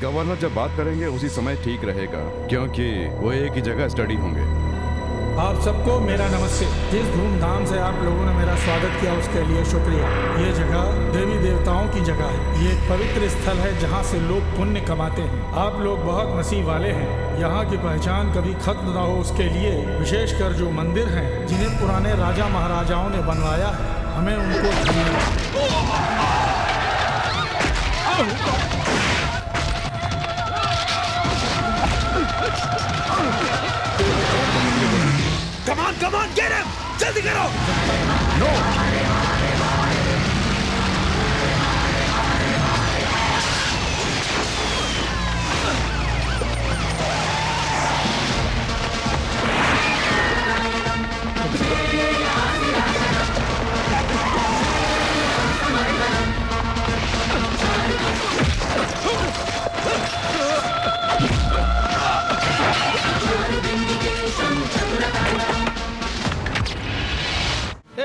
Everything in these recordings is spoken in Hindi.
गवर्नर जब बात करेंगे उसी समय ठीक रहेगा, क्योंकि वो एक ही जगह स्टडी होंगे। आप सबको मेरा नमस्ते। जिस धूमधाम से आप लोगों ने मेरा स्वागत किया उसके लिए शुक्रिया। ये जगह देवी देवताओं की जगह है। ये एक पवित्र स्थल है जहाँ से लोग पुण्य कमाते हैं। आप लोग बहुत नसीब वाले हैं। यहाँ की पहचान कभी खत्म न हो उसके लिए विशेषकर जो मंदिर हैं जिन्हें पुराने राजा महाराजाओं ने बनवाया है, हमें उनको धन्यवाद। Come on, get him! जल्दी करो! No!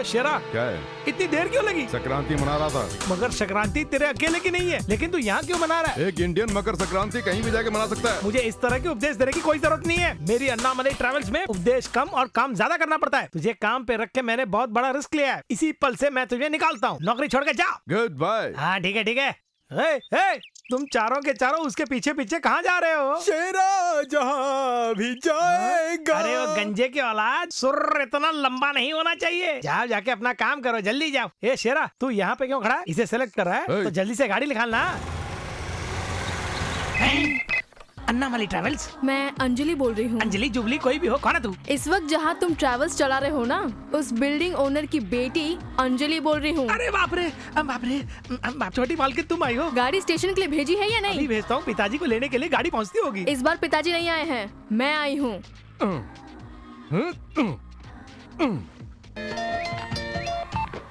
शेरा, क्या है? इतनी देर क्यों लगी? संक्रांति मना रहा था। मकर संक्रांति तेरे अकेले की नहीं है, लेकिन तू यहाँ क्यों मना रहा है? एक इंडियन मकर संक्रांति कहीं भी जाके मना सकता है। मुझे इस तरह के उपदेश देने की कोई जरूरत नहीं है। मेरी अन्नामलई ट्रैवल्स में उपदेश कम और काम ज्यादा करना पड़ता है। तुझे काम पे रख के मैंने बहुत बड़ा रिस्क लिया है। इसी पल से मैं तुझे निकालता हूँ। नौकरी छोड़ के जा। Good bye. हाँ ठीक है ठीक है। हे, तुम चारों के चारों उसके पीछे पीछे कहाँ जा रहे हो? शेरा जहाँ भी जाएगा। अरे वो गंजे की औलाद, सुर इतना लंबा नहीं होना चाहिए। जाओ जाके अपना काम करो, जल्दी जाओ। ए शेरा, तू यहाँ पे क्यों खड़ा है? इसे सेलेक्ट कर रहा है तो जल्दी से गाड़ी निकालना। अन्नामलई ट्रैवल्स। मैं अंजलि बोल रही हूँ। अंजलि जुबली कोई भी हो, कौन है तू? इस वक्त जहाँ तुम ट्रैवल्स चला रहे हो ना, उस बिल्डिंग ओनर की बेटी अंजलि बोल रही हूँ। अरे बाप रे, बाप, छोटी मालकिन तुम आई हो? गाड़ी स्टेशन के लिए भेजी है या अभी नहीं? भेजता हूँ, पिताजी को लेने के लिए गाड़ी पहुँचती होगी। इस बार पिताजी नहीं आए हैं, मैं आई हूँ।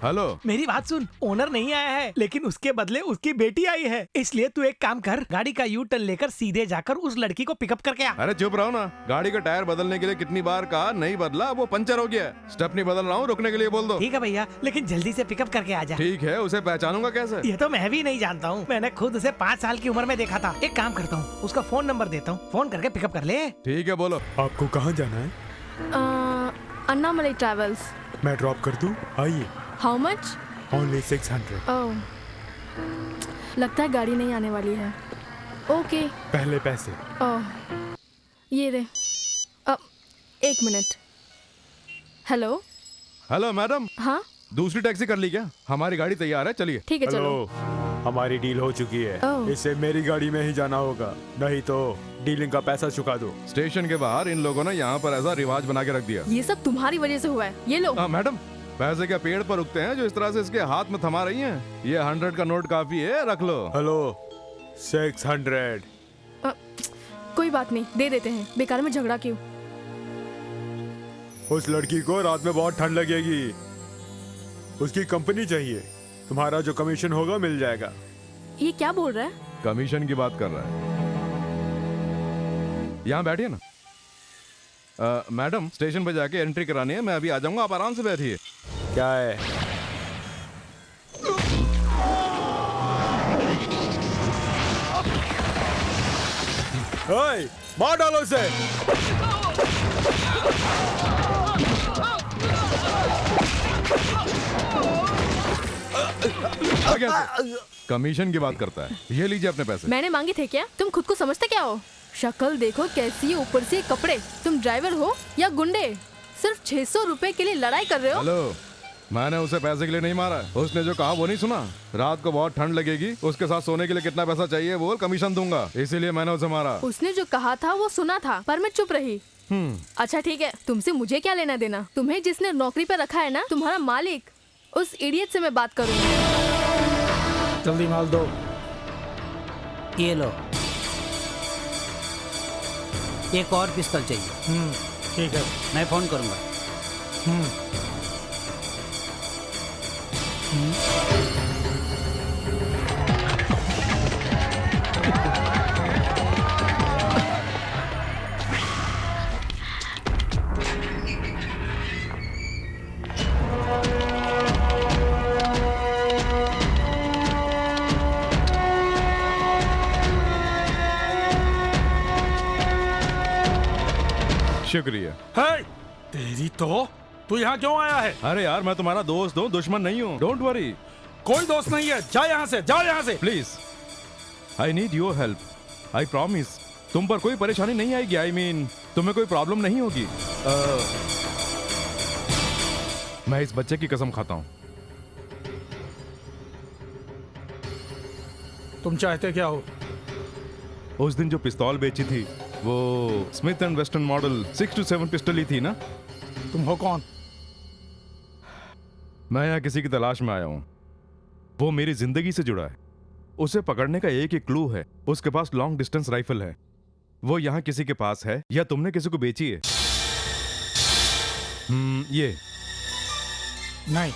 हेलो, मेरी बात सुन, ओनर नहीं आया है, लेकिन उसके बदले उसकी बेटी आई है। इसलिए तू एक काम कर, गाड़ी का यू टर्न लेकर सीधे जाकर उस लड़की को पिकअप करके आ। अरे चुप रहो ना। गाड़ी का टायर बदलने के लिए कितनी बार कहा, नहीं बदला, वो पंचर हो गया। स्टेपनी बदल रहा हूँ, रुकने के लिए बोल दो। ठीक है भैया, लेकिन जल्दी से पिकअप करके आ जा। ठीक है, उसे पहचानूंगा कैसे? ये तो मैं भी नहीं जानता हूँ। मैंने खुद उसे 5 साल की उम्र में देखा था। एक काम करता हूँ, उसका फोन नंबर देता हूँ, फोन करके पिकअप कर ले। ठीक है, बोलो। आपको कहाँ जाना है? अन्नामलई ट्रैवल्स। मैं ड्रॉप कर दूँ? आइए। How much? Only 600। ओह, लगता है गाड़ी नहीं आने वाली है। ओके। पहले पैसे। ओह, ये रे। एक मिनट। हेलो। Hello madam. हाँ दूसरी टैक्सी कर ली क्या? हमारी गाड़ी तैयार है, चलिए। ठीक है, चलो। हेलो, हमारी डील हो चुकी है। ओह। इससे मेरी गाड़ी में ही जाना होगा, नहीं तो डीलिंग का पैसा चुका दो। स्टेशन के बाहर इन लोगों ने यहाँ पर ऐसा रिवाज बना के रख दिया। ये सब तुम्हारी वजह से हुआ है। ये लो। मैडम, पैसे क्या पेड़ पर उगते हैं जो इस तरह से इसके हाथ में थमा रही हैं? ये 100 का नोट काफी है, रख लो। हेलो, 600। कोई बात नहीं, दे देते हैं। बेकार में झगड़ा क्यों? उस लड़की को रात में बहुत ठंड लगेगी, उसकी कंपनी चाहिए। तुम्हारा जो कमीशन होगा मिल जाएगा। ये क्या बोल रहा है? कमीशन की बात कर रहा है। यहाँ बैठिए ना। मैडम, स्टेशन पे जाके एंट्री करानी है, मैं अभी आ जाऊंगा, आप आराम से बैठिए। क्या है? ओए, मार डालो इसे। कमीशन की बात करता है। ये लीजिए अपने पैसे। मैंने मांगे थे क्या? तुम खुद को समझते क्या हो? शक्ल देखो कैसी है, ऊपर से कपड़े। तुम ड्राइवर हो या गुंडे? सिर्फ 600 रुपए के लिए लड़ाई कर रहे हो? हेलो, मैंने उसे पैसे के लिए नहीं मारा। उसने जो कहा वो नहीं सुना। रात को बहुत ठंड लगेगी, उसके साथ सोने के लिए कितना पैसा चाहिए बोल, कमीशन दूंगा, इसीलिए मैंने उसे मारा। उसने जो कहा था वो सुना था, पर मैं चुप रही। अच्छा ठीक है, तुमसे मुझे क्या लेना देना? तुम्हें जिसने नौकरी पर रखा है ना, तुम्हारा मालिक, उस इडियट से मैं बात करूंगी। जल्दी माल दो। ये लो, एक और पिस्तौल चाहिए। ठीक है। मैं फोन करूंगा। शुक्रिया। है तेरी तो तू यहाँ क्यों आया है? अरे यार, मैं तुम्हारा दोस्त हूँ, दुश्मन नहीं हूँ। Don't worry. कोई दोस्त नहीं है, जा यहाँ से, जाओ यहाँ से। Please, I need your help. I promise तुम पर कोई परेशानी नहीं आएगी। आई मीन तुम्हें कोई प्रॉब्लम नहीं होगी। मैं इस बच्चे की कसम खाता हूँ। तुम चाहते क्या हो? उस दिन जो पिस्तौल बेची थी वो Smith and western model 627 pistol ही थी ना? तुम हो कौन? मैं यहाँ किसी की तलाश में आया हूँ। वो मेरी जिंदगी से जुड़ा है। उसे पकड़ने का एक ही क्लू है। उसके पास लॉन्ग डिस्टेंस राइफल है। वो यहाँ किसी के पास है या तुमने किसी को बेची है? ये नहीं,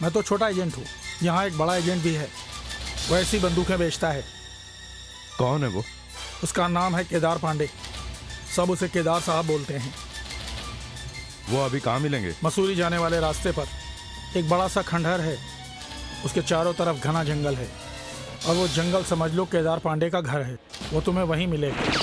मैं तो छोटा एजेंट हूँ। यहाँ एक बड़ा एजेंट भी है, वो ऐसी बंदूकें बेचता है। कौन है वो? उसका नाम है केदार पांडे। सब उसे केदार साहब बोलते हैं। वो अभी कहाँ मिलेंगे? मसूरी जाने वाले रास्ते पर एक बड़ा सा खंडहर है। उसके चारों तरफ घना जंगल है और वो जंगल समझ लो केदार पांडे का घर है। वो तुम्हें वहीं मिलेगा।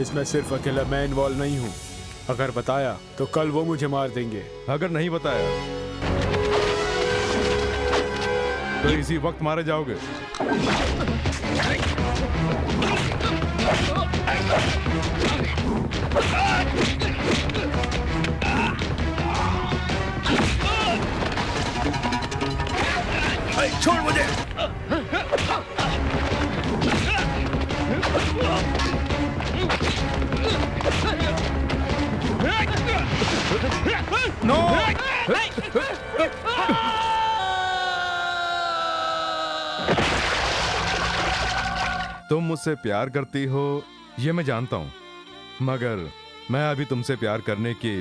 इसमें सिर्फ अकेला मैं इन्वॉल्व नहीं हूँ। अगर बताया तो कल वो मुझे मार देंगे। अगर नहीं बताया तो इसी वक्त मारे जाओगे। छोड़ मुझे। नो! तुम मुझसे प्यार करती हो ये मैं जानता हूं, मगर मैं अभी तुमसे प्यार करने की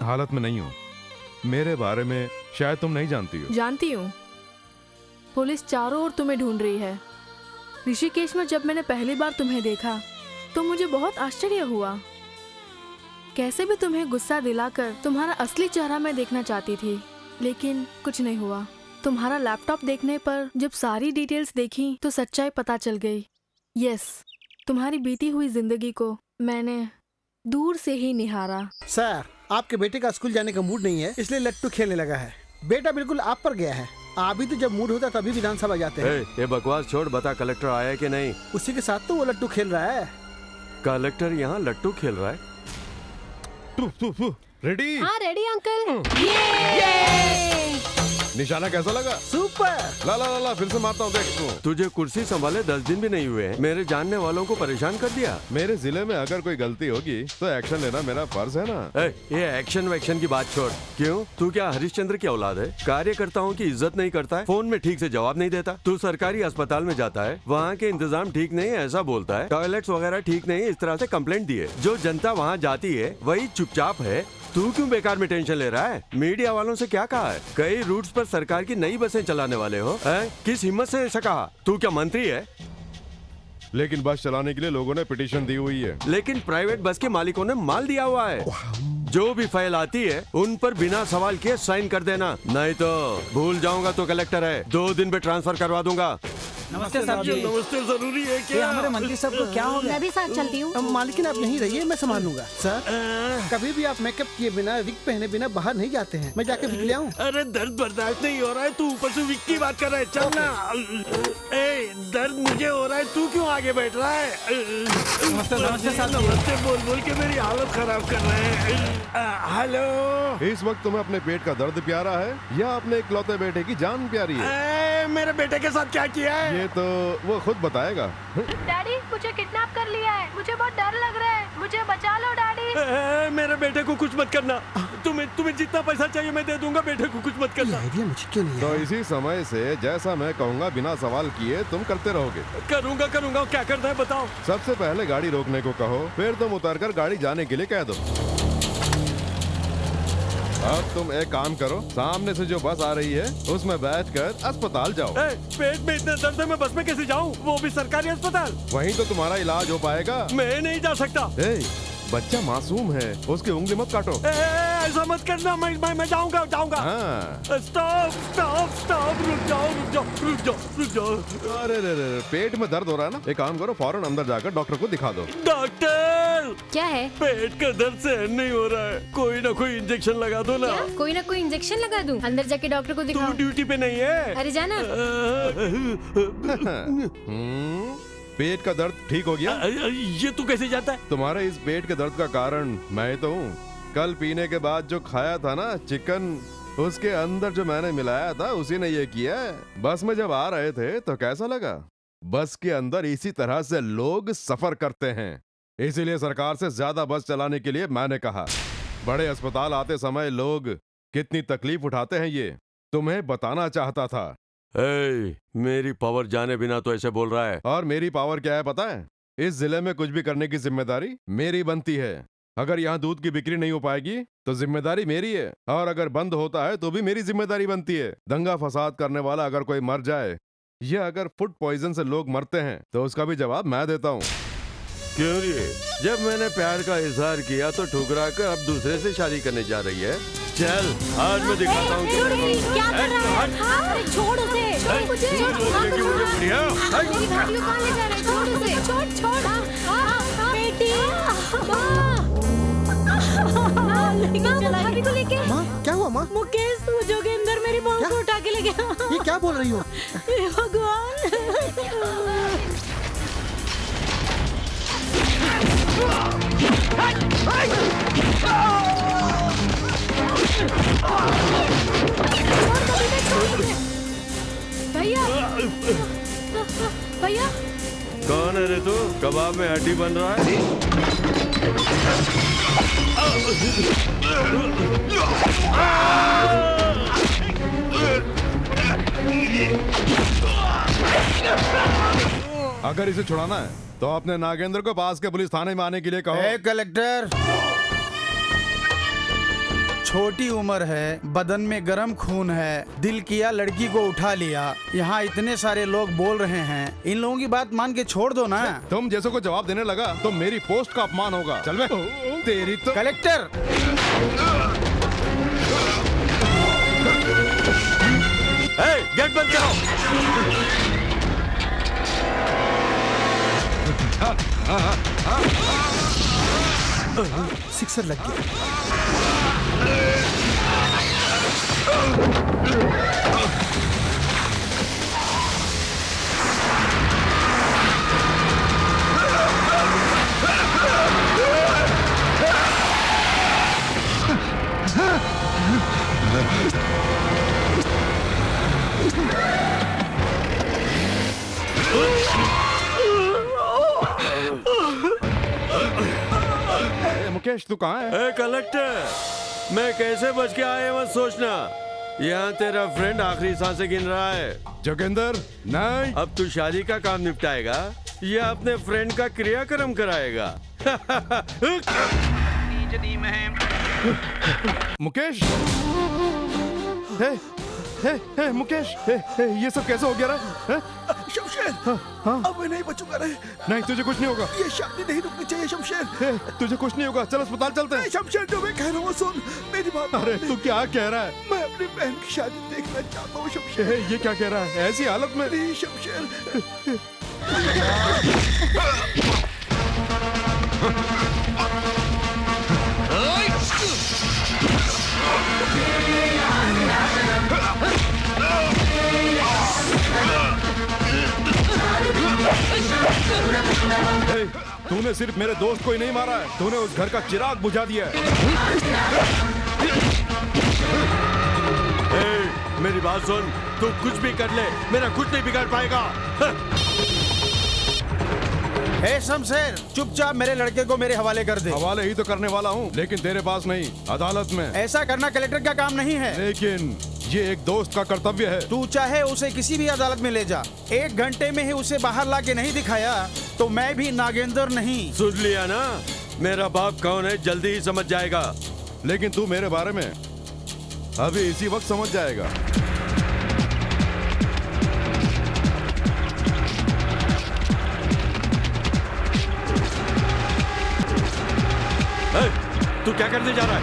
हालत में नहीं हूं। मेरे बारे में शायद तुम नहीं जानती हो। जानती हूँ। पुलिस चारों ओर तुम्हें ढूंढ रही है। ऋषिकेश में जब मैंने पहली बार तुम्हें देखा तो मुझे बहुत आश्चर्य हुआ। कैसे भी तुम्हें गुस्सा दिलाकर तुम्हारा असली चेहरा मैं देखना चाहती थी, लेकिन कुछ नहीं हुआ। तुम्हारा लैपटॉप देखने पर जब सारी डिटेल्स देखी तो सच्चाई पता चल गई। यस, तुम्हारी बीती हुई जिंदगी को मैंने दूर से ही निहारा। सर, आपके बेटे का स्कूल जाने का मूड नहीं है, इसलिए लट्टू खेलने लगा है। बेटा बिल्कुल आप पर गया है। आप भी तो जब मूड होता तभी विधानसभा जाते हैं। ये बकवास छोड़, बता कलेक्टर आया है कि नहीं? उसी के साथ तो वो लट्टू खेल रहा है। कलेक्टर यहाँ लट्टू खेल रहा है? रेडी? हाँ रेडी अंकल। निशाना कैसा लगा? सुपर। ला ला ला ला, फिर से मारता हूँ, देख तू। तुझे कुर्सी संभाले 10 दिन भी नहीं हुए हैं। मेरे जानने वालों को परेशान कर दिया। मेरे जिले में अगर कोई गलती होगी तो एक्शन लेना मेरा फर्ज है ना। ये एक्शन वैक्शन की बात छोड़। क्यों, तू क्या हरिश्चंद्र की औलाद है? कार्यकर्ताओं की इज्जत नहीं करता है, फोन में ठीक से जवाब नहीं देता। तू सरकारी अस्पताल में जाता है, वहाँ के इंतजाम ठीक नहीं है ऐसा बोलता है, टॉयलेट्स वगैरह ठीक नहीं है इस तरह से कंप्लेंट दिए। जो जनता वहाँ जाती है वही चुपचाप है। तू क्यों बेकार में टेंशन ले रहा है? मीडिया वालों से क्या कहा है? कई रूट्स पर सरकार की नई बसें चलाने वाले हो। किस हिम्मत से ऐसा कहा? तू क्या मंत्री है? लेकिन बस चलाने के लिए लोगों ने पिटीशन दी हुई है। लेकिन प्राइवेट बस के मालिकों ने माल दिया हुआ है। जो भी फाइल आती है उन पर बिना सवाल किए साइन कर देना, नहीं तो भूल जाऊंगा तो कलेक्टर है, 2 दिन में ट्रांसफर करवा दूंगा। नमस्ते साहब जी। नमस्ते जरूरी है ये हमारे मंत्री साहब को क्या हो गया? मैं भी साथ चलती हूँ। मालिकिन आप यहीं रहिए, मैं संभाल लूंगा। सर कभी भी आप मेकअप किए बिना, विग पहने बिना बाहर नहीं जाते हैं। मैं जाके विग ले आऊं? अरे दर्द बर्दाश्त नहीं हो रहा है, तू ऊपर से विक की बात कर रहा है। चल ना। ए, दर्द मुझे हो रहा है, तू क्यों आगे बैठ रहा है? नमस्ते साहब जी। नमस्ते बोल बोल के मेरी हालत खराब कर रहे हैं। हेलो। इस वक्त तुम्हें अपने पेट का दर्द प्यारा है या अपने इकलौते बेटे की जान प्यारी है? मेरे बेटे के साथ क्या किया है? ये तो वो खुद बताएगा। डैडी मुझे किडनैप कर लिया है, मुझे बहुत डर लग रहा है, मुझे बचा लो डैडी। मेरे बेटे को कुछ मत करना। तुम्हें जितना पैसा चाहिए मैं दे दूंगा, बेटे को कुछ मत ये करना। आइडिया मुझे क्यों नहीं तो आया? इसी समय से जैसा मैं कहूँगा बिना सवाल किए तुम करते रहोगे। करूंगा क्या करना है बताओ। सबसे पहले गाड़ी रोकने को कहो, फिर तुम उतरकर गाड़ी जाने के लिए कह दो। अब तुम एक काम करो, सामने से जो बस आ रही है उसमें बैठकर अस्पताल जाओ। पेट में इतना दर्द है, मैं बस में कैसे जाऊं? वो भी सरकारी अस्पताल। वहीं तो तुम्हारा इलाज हो पाएगा। मैं नहीं जा सकता। ए, बच्चा मासूम है, उसकी उंगली मत काटो। ऐसा मत करना। मैं जाऊंगा। हाँ। स्टॉप। रुक जाओ। अरे रे, पेट में दर्द हो रहा है ना, एक काम करो, फौरन अंदर जाकर डॉक्टर को दिखा दो। डॉक्टर, क्या है? पेट का दर्द सहन नहीं हो रहा है, कोई ना कोई इंजेक्शन लगा दो ना। कोई ना कोई इंजेक्शन लगा दूं? अंदर जाके डॉक्टर को तू दिखाओ। ड्यूटी पे नहीं है? अरे जाना। पेट का दर्द ठीक हो गया? ये तू कैसे जाता है? तुम्हारे इस पेट के दर्द का कारण मैं तो हूँ। कल पीने के बाद जो खाया था ना चिकन, उसके अंदर जो मैंने मिलाया था उसी ने ये किया है। बस में जब आ रहे थे तो कैसा लगा? बस के अंदर इसी तरह से लोग सफर करते हैं, इसीलिए सरकार से ज्यादा बस चलाने के लिए मैंने कहा। बड़े अस्पताल आते समय लोग कितनी तकलीफ उठाते हैं ये तुम्हें बताना चाहता था। मेरी पावर जाने बिना तो ऐसे बोल रहा है। और मेरी पावर क्या है पता है? इस जिले में कुछ भी करने की जिम्मेदारी मेरी बनती है। अगर यहाँ दूध की बिक्री नहीं हो पाएगी तो जिम्मेदारी मेरी है, और अगर बंद होता है तो भी मेरी जिम्मेदारी बनती है। दंगा फसाद करने वाला अगर कोई मर जाए या अगर फूड पॉइजन से लोग मरते हैं तो उसका भी जवाब मैं देता हूँ। क्यों रे? जब मैंने प्यार का इजहार किया तो ठुकरा कर अब दूसरे से शादी करने जा रही है। चल आज मैं दिखाता हूँ। क्या कर रहा है? अरे छोड़ उसे। छोड़ मुझे। मेरी भाभी को कहाँ ले जा रहे हैं? छोड़ उसे। छोड़। बेटी। माँ भाभी को लेके। माँ क्या हुआ? माँ मुकेश वो जोगिंदर मेरी बहू को उठा के ले गया। ये क्या बोल रही हो? हे भगवान। भैया भैया कौन है रे तू? कबाब में हड्डी बन रहा है? अगर इसे छुड़ाना है तो अपने नागेंद्र को पास के पुलिस थाने में आने के लिए कहो। कलेक्टर, छोटी उम्र है, बदन में गर्म खून है, दिल किया लड़की को उठा लिया। यहाँ इतने सारे लोग बोल रहे हैं, इन लोगों की बात मान के छोड़ दो ना। तुम जैसे को जवाब देने लगा तो मेरी पोस्ट का अपमान होगा। चल बे। तेरी तो कलेक्टर, गेट बंद करो। सिक्सर लग गया। मुकेश तू कहाँ है? कलेक्टर, मैं कैसे बच के आया मत सोचना। यहाँ तेरा फ्रेंड आखिरी सांसें गिन रहा है। जोगिंदर नहीं। अब तू शादी का काम निपटाएगा या अपने फ्रेंड का क्रियाक्रम कराएगा? मुकेश, हे मुकेश, ये सब कैसे हो गया? शमशेर, हाँ? अब मैं नहीं बचूंगा रे। नहीं, तुझे कुछ नहीं होगा। ये शादी नहीं रुकनी चाहिए शमशेर। तुझे कुछ नहीं होगा, चल अस्पताल चलते हैं। शमशेर, जो मैं कह रहा हूँ सुन, मेरी बात। अरे तू क्या कह रहा है? मैं अपनी बहन की शादी देखना चाहता हूँ शमशेर। ये क्या कह रहा है? ऐसी हालत में? नहीं शमशेर। तूने सिर्फ मेरे दोस्त को ही नहीं मारा है, तूने उस घर का चिराग बुझा दिया है। मेरी बात सुन, तू कुछ भी कर ले, मेरा कुछ नहीं बिगाड़ पाएगा। हे शमशेर, चुपचाप मेरे लड़के को मेरे हवाले कर दे। हवाले ही तो करने वाला हूँ, लेकिन तेरे पास नहीं, अदालत में। ऐसा करना कलेक्टर का काम नहीं है। लेकिन ये एक दोस्त का कर्तव्य है। तू चाहे उसे किसी भी अदालत में ले जा, 1 घंटे में ही उसे बाहर ला के नहीं दिखाया तो मैं भी नागेंद्र नहीं। सुन लिया ना, मेरा बाप कौन है जल्दी ही समझ जाएगा। लेकिन तू मेरे बारे में अभी इसी वक्त समझ जाएगा। तू क्या करने जा रहा है?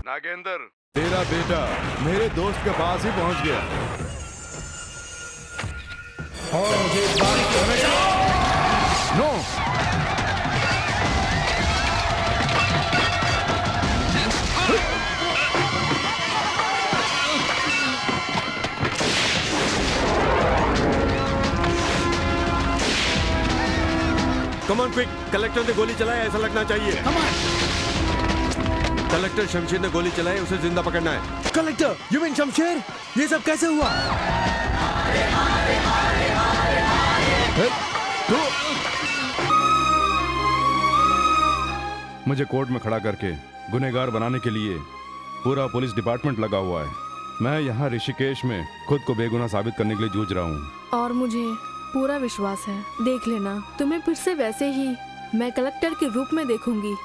नागेंद्र, तेरा बेटा मेरे दोस्त के पास ही पहुंच गया। और मुझे इस बात की हमेशा no, come on quick, collector ने गोली चलाई, ऐसा लगना चाहिए। कलेक्टर शमशेर ने गोली चलाई, उसे जिंदा पकड़ना है। Collector, you mean Shamsher? ये सब कैसे हुआ? मुझे कोर्ट में खड़ा करके गुनहगार बनाने के लिए पूरा पुलिस डिपार्टमेंट लगा हुआ है। मैं यहाँ ऋषिकेश में खुद को बेगुनाह साबित करने के लिए जूझ रहा हूँ। और मुझे पूरा विश्वास है, देख लेना, तुम्हें फिर से वैसे ही मैं कलेक्टर के रूप में देखूंगी।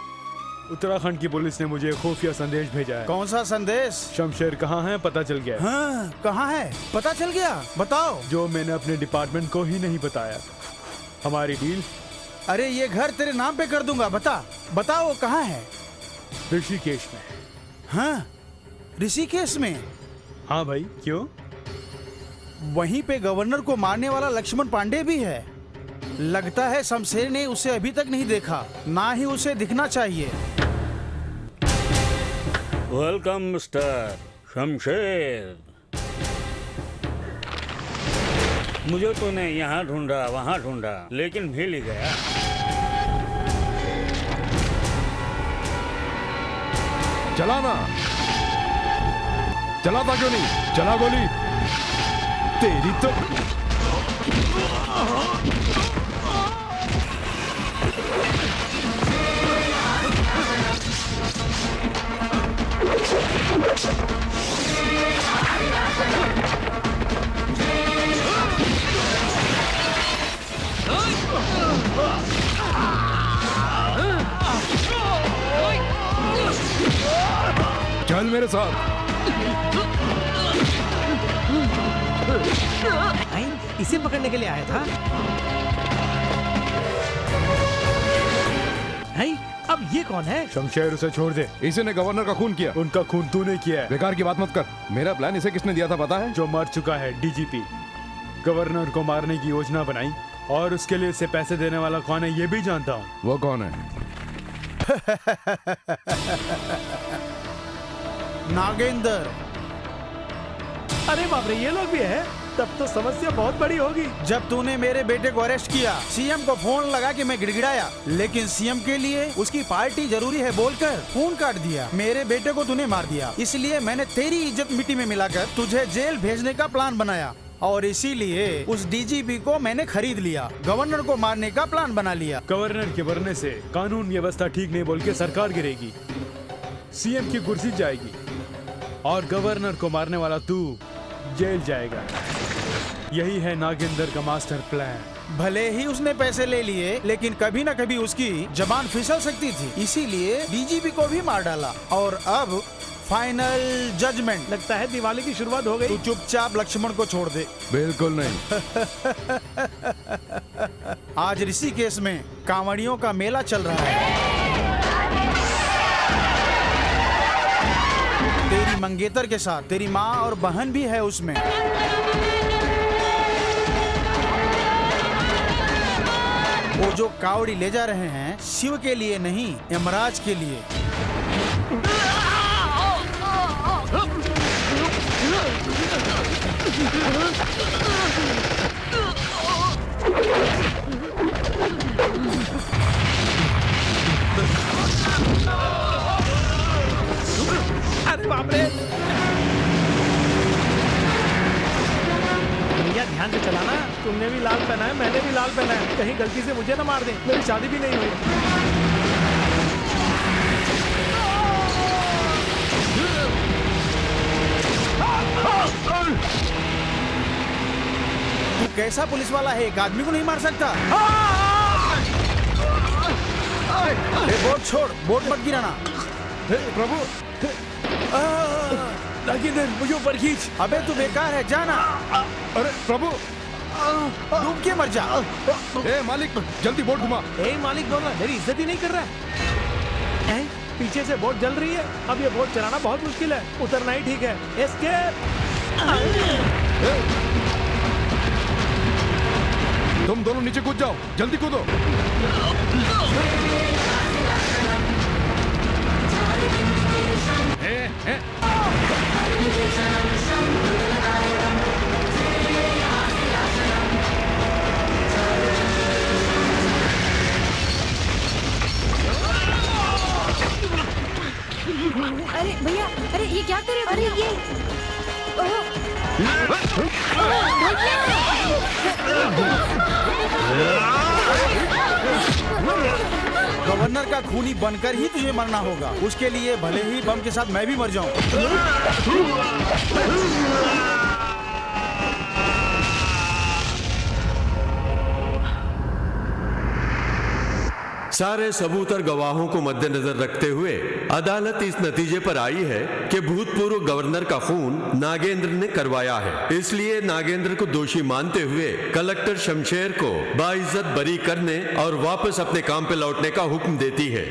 उत्तराखंड की पुलिस ने मुझे खुफिया संदेश भेजा है। कौन सा संदेश? शमशेर कहाँ है पता चल गया। हाँ, कहाँ है पता चल गया? बताओ। जो मैंने अपने डिपार्टमेंट को ही नहीं बताया। हमारी डील? अरे ये घर तेरे नाम पे कर दूंगा, बताओ कहाँ है? ऋषिकेश में। हाँ, ऋषिकेश में? हाँ भाई, क्यों? वहीं पे गवर्नर को मारने वाला लक्ष्मण पांडे भी है। लगता है शमशेर ने उसे अभी तक नहीं देखा, ना ही उसे दिखना चाहिए। Welcome mister Shamsher. मुझे तूने यहाँ ढूंढा, वहाँ ढूंढा, लेकिन मिल ही गया। चलाना, चलाता क्यों नहीं? चला गोली। तेरी तो चल मेरे साथ। इसे पकड़ने के लिए आया था। अब ये कौन है? शमशेर, उसे छोड़ दे। इसी ने गवर्नर का खून किया। उनका खून तूने किया है। बेकार की बात मत कर। मेरा प्लान इसे किसने दिया था पता है? जो मर चुका है, डीजीपी। गवर्नर को मारने की योजना बनाई और उसके लिए इसे पैसे देने वाला कौन है ये भी जानता हूँ। वो कौन है? नागेंद्र। अरे बाप रे, ये लोग भी है। तब तो समस्या बहुत बड़ी होगी। जब तूने मेरे बेटे को अरेस्ट किया, सीएम को फोन लगा के मैं गिड़गिड़ाया, लेकिन सीएम के लिए उसकी पार्टी जरूरी है बोलकर फोन काट दिया। मेरे बेटे को तूने मार दिया, इसलिए मैंने तेरी इज्जत मिट्टी में मिलाकर तुझे जेल भेजने का प्लान बनाया और इसीलिए उस डीजीपी को मैंने खरीद लिया। गवर्नर को मारने का प्लान बना लिया। गवर्नर के मरने से कानून व्यवस्था ठीक नहीं बोल के सरकार गिरेगी, सीएम की कुर्सी जाएगी और गवर्नर को मारने वाला तू जेल जाएगा। यही है नागेंद्र का मास्टर प्लान। भले ही उसने पैसे ले लिए, लेकिन कभी न कभी उसकी जबान फिसल सकती थी, इसीलिए डीजीपी को भी मार डाला। और अब फाइनल जजमेंट। लगता है दिवाली की शुरुआत हो गई। तू चुपचाप लक्ष्मण को छोड़ दे। बिल्कुल नहीं। आज ऋषिकेश में कांवड़ियों का मेला चल रहा है। तेरी मंगेतर के साथ तेरी माँ और बहन भी है उसमें। वो जो कावड़ी ले जा रहे हैं शिव के लिए नहीं, यमराज के लिए। अरे बाप रे! भैया ध्यान से चलाना। तुमने भी लाल पहना है, मैंने भी लाल पहना है। कहीं गलती से मुझे ना मार दें। मेरी शादी भी नहीं हुई। तू कैसा पुलिस वाला है, एक आदमी को नहीं मार सकता? बोट छोड़, बोट मत गिराना। प्रभु! नागेंद्र मुझे ऊपर खींच। अबे तू बेकार है, जाना। अरे प्रभु! डूब के मर जा। ए मालिक, जल्दी बोट घुमा। ए मालिक बोल रहा, मेरी इज्जत ही नहीं कर रहा है। पीछे से बोट जल रही है। अब ये बोट चलाना बहुत मुश्किल है। उतरना ही ठीक है। एस्केप! तुम दोनों नीचे कूद जाओ, जल्दी कूदो। अरे भैया, अरे ये क्या करे? अरे ये गवर्नर का खूनी बनकर ही तुझे मरना होगा। उसके लिए भले ही बम के साथ मैं भी मर जाऊं। सारे सबूत और गवाहों को मद्देनजर रखते हुए अदालत इस नतीजे पर आई है कि भूतपूर्व गवर्नर का खून नागेंद्र ने करवाया है। इसलिए नागेंद्र को दोषी मानते हुए कलेक्टर शमशेर को बाइज्जत बरी करने और वापस अपने काम पे लौटने का हुक्म देती है।